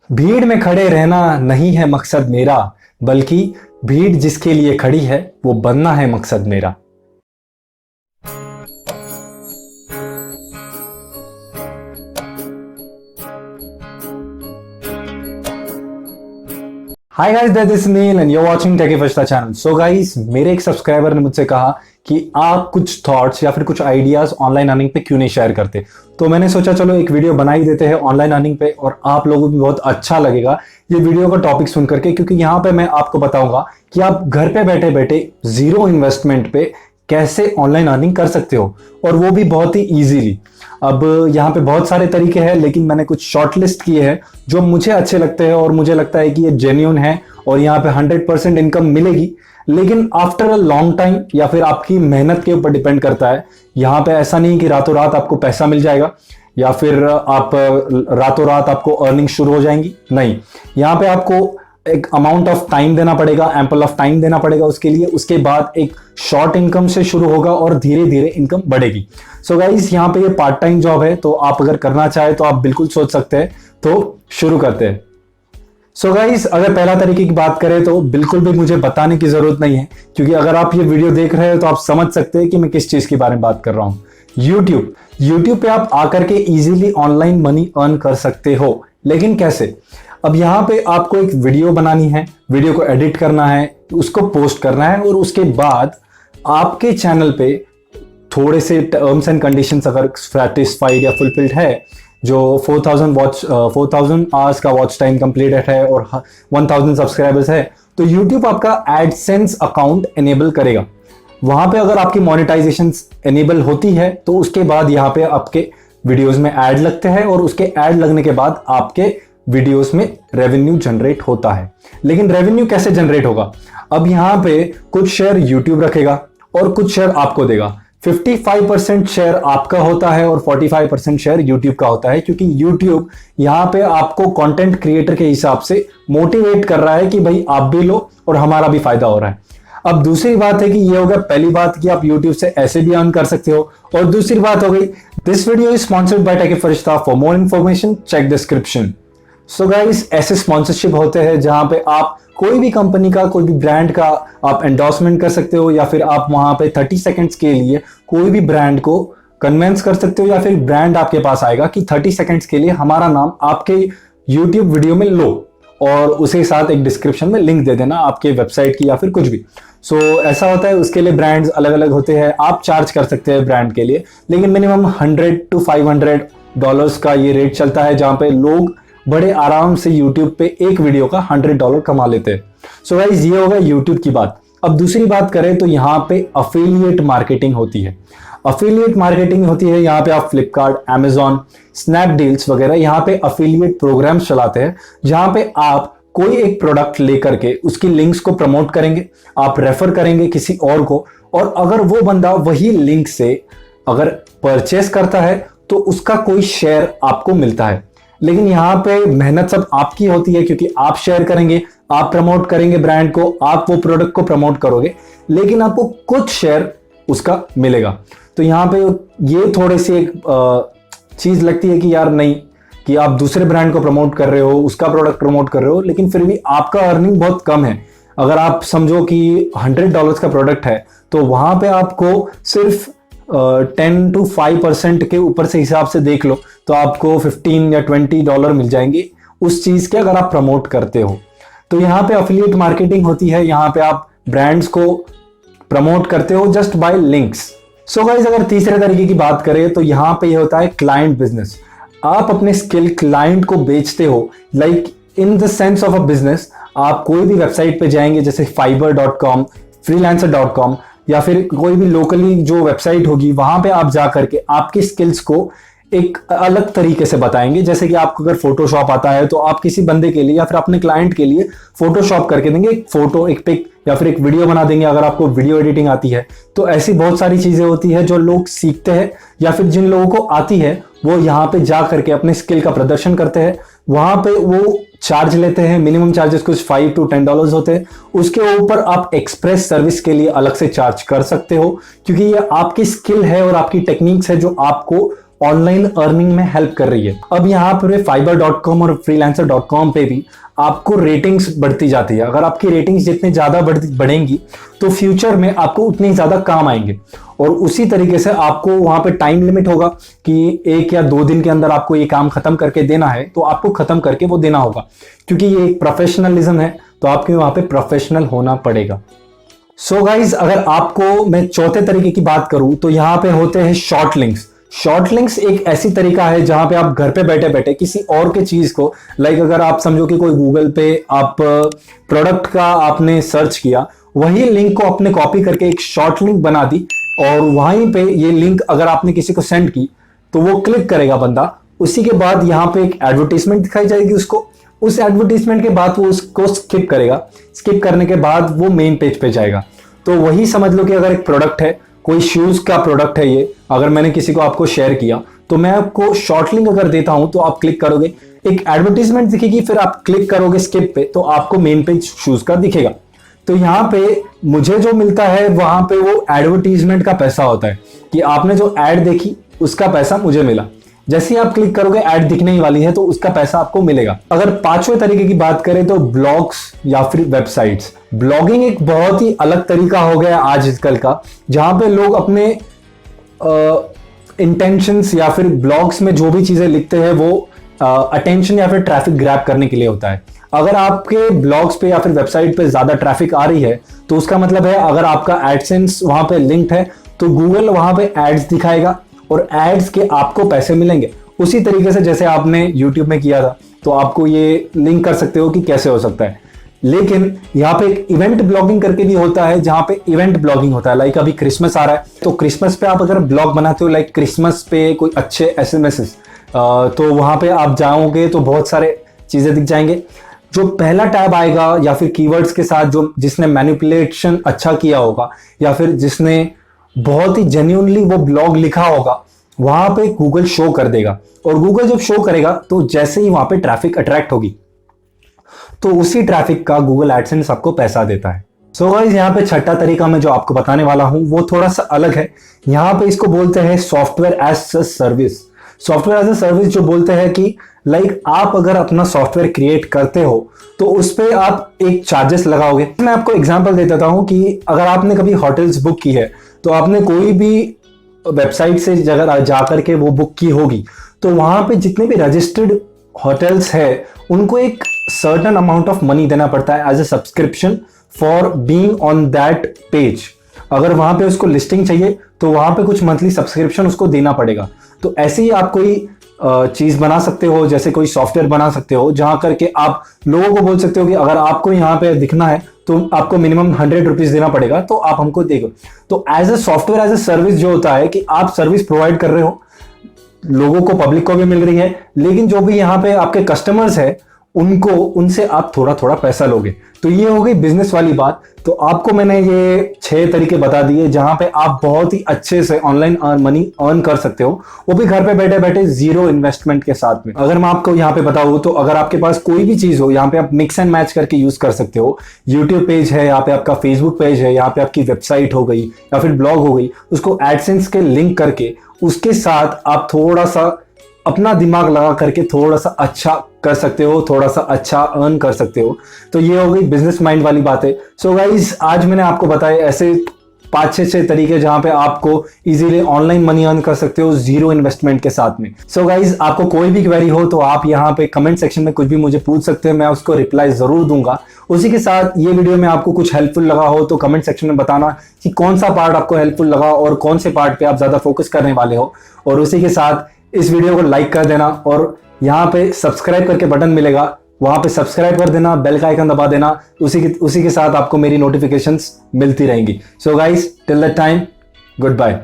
भीड़ में खड़े रहना नहीं है मकसद मेरा, बल्कि भीड़ जिसके लिए खड़ी है वो बनना है मकसद मेरा। Hi guys, this is Neel and you are watching techie Farishta channel. So guys, मेरे एक सब्सक्राइबर ने मुझसे कहा कि आप कुछ थॉट्स या फिर कुछ आइडियाज ऑनलाइन अर्निंग पे क्यों नहीं शेयर करते। तो मैंने सोचा चलो एक वीडियो बना ही देते हैं ऑनलाइन अर्निंग पे, और आप लोगों को भी बहुत अच्छा लगेगा ये वीडियो का टॉपिक सुन करके, क्योंकि यहाँ पे मैं आपको बताऊंगा कि आप घर पे बैठे बैठे जीरो इन्वेस्टमेंट पे कैसे ऑनलाइन अर्निंग कर सकते हो, और वो भी बहुत ही इजीली। अब यहाँ पे बहुत सारे तरीके हैं, लेकिन मैंने कुछ शॉर्ट लिस्ट किए हैं जो मुझे अच्छे लगते हैं और मुझे लगता है कि ये जेन्युइन है और यहाँ पे 100% इनकम मिलेगी, लेकिन आफ्टर अ लॉन्ग टाइम, या फिर आपकी मेहनत के ऊपर डिपेंड करता है। यहाँ पे ऐसा नहीं कि रातों रात आपको पैसा मिल जाएगा या फिर आप रातों रात आपको अर्निंग शुरू हो जाएंगी। नहीं, यहाँ पे आपको एक अमाउंट ऑफ टाइम देना पड़ेगा, एम्पल ऑफ टाइम देना पड़ेगा उसके लिए। उसके बाद एक शॉर्ट इनकम से शुरू होगा और धीरे धीरे इनकम बढ़ेगी। सो गाइस, यहाँ पे ये पार्ट टाइम जॉब है, तो आप अगर करना चाहे तो आप बिल्कुल सोच सकते हैं। तो शुरू करते हैं। सो गाइस, अगर पहला तरीके की बात करें तो बिल्कुल भी मुझे बताने की जरूरत नहीं है, क्योंकि अगर आप ये वीडियो देख रहे हो तो आप समझ सकते हैं कि मैं किस चीज के बारे में बात कर रहा हूं। यूट्यूब पे आप आकर के इजीली ऑनलाइन मनी अर्न कर सकते हो, लेकिन कैसे? अब यहाँ पे आपको एक वीडियो बनानी है, वीडियो को एडिट करना है, उसको पोस्ट करना है, और उसके बाद आपके चैनल पे थोड़े से टर्म्स एंड कंडीशंस अगर सैटिस्फाइड या फुलफिल्ड है, जो 4000 आवर्स का वॉच टाइम कंप्लीटेड है और 1000 सब्सक्राइबर्स है, तो यूट्यूब आपका एडसेंस अकाउंट एनेबल करेगा। वहां पे अगर आपकी मोनेटाइजेशन एनेबल होती है तो उसके बाद यहाँ पे आपके वीडियोस में ऐड लगते हैं, और उसके ऐड लगने के बाद आपके वीडियोस में रेवेन्यू जनरेट होता है। लेकिन रेवेन्यू कैसे जनरेट होगा? अब यहाँ पे कुछ शेयर यूट्यूब रखेगा और कुछ शेयर आपको देगा। 55% शेयर आपका होता है और 45% शेयर यूट्यूब का होता है, क्योंकि यूट्यूब यहाँ पे आपको कंटेंट क्रिएटर के हिसाब से मोटिवेट कर रहा है कि भाई आप भी लो और हमारा भी फायदा हो रहा है। अब दूसरी बात है कि ये हो गया पहली बात कि आप YouTube से ऐसे भी अर्न कर सकते हो, और दूसरी बात हो गई, this video is sponsored by techie Farishta. For more information check description. So guys, ऐसे स्पॉन्सरशिप होते हैं जहां पे आप कोई भी कंपनी का, कोई भी ब्रांड का आप एंडोर्समेंट कर सकते हो, या फिर आप वहां पे 30 सेकंड्स के लिए कोई भी ब्रांड को कन्वेंस कर सकते हो, या फिर ब्रांड आपके पास आएगा कि 30 सेकंड्स के लिए हमारा नाम आपके YouTube वीडियो में लो, और उसी साथ एक डिस्क्रिप्शन में लिंक दे देना आपके वेबसाइट की या फिर कुछ भी। सो ऐसा होता है, उसके लिए ब्रांड्स अलग अलग होते हैं। आप चार्ज कर सकते हैं ब्रांड के लिए, लेकिन मिनिमम $100 to $500 का ये रेट चलता है, जहां पे लोग बड़े आराम से YouTube पे एक वीडियो का $100 कमा लेते हैं। सो गाइस, ये होगा YouTube की बात। अब दूसरी बात करें तो यहाँ पे अफिलिएट मार्केटिंग होती है। अफिलिएट मार्केटिंग होती है, यहाँ पे आप फ्लिपकार्ट, Amazon, स्नैपडील्स वगैरह यहाँ पे अफिलिएट प्रोग्राम्स चलाते हैं, जहां पे आप कोई एक प्रोडक्ट लेकर के उसकी लिंक्स को प्रमोट करेंगे, आप रेफर करेंगे किसी और को, और अगर वो बंदा वही लिंक से अगर परचेस करता है तो उसका कोई शेयर आपको मिलता है। लेकिन यहाँ पे मेहनत सब आपकी होती है, क्योंकि आप शेयर करेंगे, आप प्रमोट करेंगे ब्रांड को, आप वो प्रोडक्ट को प्रमोट करोगे, लेकिन आपको कुछ शेयर उसका मिलेगा। तो यहाँ पे ये थोड़ी सी एक चीज लगती है कि यार नहीं, कि आप दूसरे ब्रांड को प्रमोट कर रहे हो, उसका प्रोडक्ट प्रमोट कर रहे हो, लेकिन फिर भी आपका अर्निंग बहुत कम है। अगर आप समझो कि $100 का प्रोडक्ट है, तो वहां पे आपको सिर्फ 10 to 5% के ऊपर से हिसाब से देख लो, तो आपको $15 या $20 मिल जाएंगे उस चीज के, अगर आप प्रमोट करते हो। तो यहाँ पे अफिलिएट मार्केटिंग होती है, यहाँ पे आप ब्रांड्स को प्रमोट करते हो just by links. So guys, अगर तीसरे तरीके की बात करें तो यहाँ पे ये होता है क्लाइंट बिजनेस। आप अपने स्किल क्लाइंट को बेचते हो, like in the sense of a business. आप कोई भी वेबसाइट पे जाएंगे, जैसे fiverr.com, freelancer.com, या फिर कोई भी लोकली जो वेबसाइट होगी, वहां पे आप जा करके आपकी स्किल्स को एक अलग तरीके से बताएंगे। जैसे कि आपको अगर फोटोशॉप आता है, तो आप किसी बंदे के लिए या फिर अपने क्लाइंट के लिए फोटोशॉप करके देंगे, एक फोटो, एक पिक या फिर एक वीडियो बना देंगे। अगर आपको वीडियो एडिटिंग आती है, तो ऐसी बहुत सारी चीजें होती है जो लोग सीखते हैं, या फिर जिन लोगों को आती है वो यहाँ पे जा करके अपने स्किल का प्रदर्शन करते हैं। वहां पे वो चार्ज लेते हैं, मिनिमम चार्जेस कुछ $5 to $10 होते हैं। उसके ऊपर आप एक्सप्रेस सर्विस के लिए अलग से चार्ज कर सकते हो, क्योंकि ये आपकी स्किल है और आपकी टेक्निक्स है जो आपको ऑनलाइन अर्निंग में हेल्प कर रही है। अब यहाँ पर fiverr.com और freelancer.com पे भी आपको रेटिंग्स बढ़ती जाती है। अगर आपकी रेटिंग्स जितनी ज़्यादा बढ़ेंगी तो फ्यूचर में आपको उतनी ज़्यादा काम आएंगे। और उसी तरीके से आपको वहाँ पे टाइम लिमिट होगा कि 1 या 2 दिन के अंदर आपको ये काम खत्म करके देना है, तो आपको खत्म करके वो देना होगा, क्योंकि ये एक प्रोफेशनलिज्म है, तो आपको वहाँ पे प्रोफेशनल होना पड़ेगा। सो गाइज, अगर आपको मैं चौथे तरीके की बात करूं तो यहाँ पे होते हैं शॉर्ट लिंक्स। शॉर्ट लिंक्स एक ऐसी तरीका है जहां पे आप घर पे बैठे बैठे किसी और के चीज को, लाइक अगर आप समझो कि कोई गूगल पे आप प्रोडक्ट का आपने सर्च किया, वही लिंक को आपने कॉपी करके एक शॉर्ट लिंक बना दी और वहीं पे ये लिंक अगर आपने किसी को सेंड की तो वो क्लिक करेगा बंदा। उसी के बाद यहाँ पे एक एडवर्टीजमेंट दिखाई जाएगी उसको, उस एडवर्टीजमेंट के बाद वो उसको स्किप करेगा, स्किप करने के बाद वो मेन पेज पे जाएगा। तो वही समझ लो कि अगर एक प्रोडक्ट है, कोई शूज का प्रोडक्ट है, ये अगर मैंने किसी को आपको शेयर किया तो मैं आपको शॉर्ट लिंक अगर देता हूं तो आप क्लिक करोगे, एक एडवर्टीजमेंट दिखेगी, फिर आप क्लिक करोगे स्किप पे तो आपको मेन पेज शूज का दिखेगा। तो यहाँ पे मुझे जो मिलता है वहां पे वो एडवर्टीजमेंट का पैसा होता है कि आपने जो एड देखी उसका पैसा मुझे मिला। जैसे ही आप क्लिक करोगे ऐड दिखने ही वाली है तो उसका पैसा आपको मिलेगा। अगर पांचवें तरीके की बात करें तो ब्लॉग्स या फिर वेबसाइट्स। ब्लॉगिंग एक बहुत ही अलग तरीका हो गया आजकल का, जहां पे लोग अपने इंटेंशंस या फिर ब्लॉग्स में जो भी चीजें लिखते हैं वो अटेंशन या फिर ट्रैफिक ग्रैब करने के लिए होता है। अगर आपके ब्लॉग्स पे या फिर वेबसाइट पे ज्यादा ट्रैफिक आ रही है तो उसका मतलब है अगर आपका एडसेंस वहां पे लिंक्ड है तो गूगल वहां पे एड्स दिखाएगा और एड्स के आपको पैसे मिलेंगे। उसी तरीके से जैसे आपने यूट्यूब में किया था तो आपको ये लिंक कर सकते हो कि कैसे हो सकता है। लेकिन यहाँ पे एक इवेंट ब्लॉगिंग करके भी होता है जहां पे इवेंट ब्लॉगिंग होता है। लाइक अभी क्रिसमस आ रहा है तो क्रिसमस पे आप अगर ब्लॉग बनाते हो, लाइक क्रिसमस पे कोई अच्छे एसएमएसेस, तो वहां पे आप जाओगे तो बहुत सारे चीजें दिख जाएंगे। जो पहला टैब आएगा या फिर कीवर्ड्स के साथ जो जिसने मैनिपुलेशन अच्छा किया होगा या फिर जिसने बहुत ही जेन्युइनली वो ब्लॉग लिखा होगा, वहां पे गूगल शो कर देगा। और गूगल जब शो करेगा तो जैसे ही वहां पे ट्रैफिक अट्रैक्ट होगी तो उसी ट्रैफिक का गूगल एडसेंस आपको पैसा देता है। सो गाइस, यहाँ पे छठा तरीका मैं जो आपको बताने वाला हूं वो थोड़ा सा अलग है। यहाँ पे इसको बोलते हैं software as a service. Software as a service जो बोलते हैं कि लाइक आप अगर अपना सॉफ्टवेयर क्रिएट करते हो तो उस पर आप एक चार्जेस लगाओगे। मैं आपको एग्जांपल दे देता हूं कि अगर आपने कभी होटल्स बुक की है तो आपने कोई भी वेबसाइट से जगह जाकर के वो बुक की होगी तो वहां पे जितने भी रजिस्टर्ड होटल्स है उनको एक सर्टेन अमाउंट ऑफ मनी देना पड़ता है as a subscription for being on that page. अगर वहां पे उसको लिस्टिंग चाहिए तो वहां पे कुछ मंथली सब्सक्रिप्शन उसको देना पड़ेगा। तो ऐसे ही आप कोई चीज बना सकते हो, जैसे कोई सॉफ्टवेयर बना सकते हो जहां करके आप लोगों को बोल सकते हो कि अगर आपको यहाँ पे दिखना है तो आपको मिनिमम 100 रुपीज देना पड़ेगा तो आप हमको देखो। तो as a software as a service जो होता है कि आप सर्विस प्रोवाइड कर रहे हो, लोगों को, पब्लिक को भी मिल रही है, लेकिन जो भी यहाँ पे आपके कस्टमर्स है उनको, उनसे आप थोड़ा थोड़ा पैसा लोगे। तो ये हो गई बिजनेस वाली बात। तो आपको मैंने ये 6 तरीके बता दिए जहां पे आप बहुत ही अच्छे से ऑनलाइन मनी अर्न कर सकते हो, वो भी घर पे बैठे बैठे जीरो इन्वेस्टमेंट के साथ में। अगर मैं आपको यहाँ पे बताऊं तो अगर आपके पास कोई भी चीज हो, यहाँ पे आप मिक्स एंड मैच करके यूज कर सकते हो। यूट्यूब पेज है, यहाँ पे आपका फेसबुक पेज है, यहाँ पे आपकी वेबसाइट हो गई या फिर ब्लॉग हो गई, उसको एडसेंस के लिंक करके उसके साथ आप थोड़ा सा अपना दिमाग लगा करके थोड़ा सा अच्छा कर सकते हो, थोड़ा सा अच्छा अर्न कर सकते हो। तो ये हो गई बिजनेस माइंड वाली बातें। सो गाइज, आज मैंने आपको बताया ऐसे 5-6 तरीके जहां पे आपको इजीली ऑनलाइन मनी अर्न कर सकते हो जीरो इन्वेस्टमेंट के साथ में। सो गाइज, आपको कोई भी क्वेरी हो तो आप यहाँ पे कमेंट सेक्शन में कुछ भी मुझे पूछ सकते हैं, मैं उसको रिप्लाई जरूर दूंगा। उसी के साथ ये वीडियो में आपको कुछ हेल्पफुल लगा हो तो कमेंट सेक्शन में बताना कि कौन सा पार्ट आपको हेल्पफुल लगा और कौन से पार्ट पे आप ज्यादा फोकस करने वाले हो। और उसी के साथ इस वीडियो को लाइक कर देना और यहाँ पे सब्सक्राइब करके बटन मिलेगा, वहां पे सब्सक्राइब कर देना, बेल का आइकन दबा देना। उसी के साथ आपको मेरी नोटिफिकेशंस मिलती रहेंगी। So guys, till that time, good bye.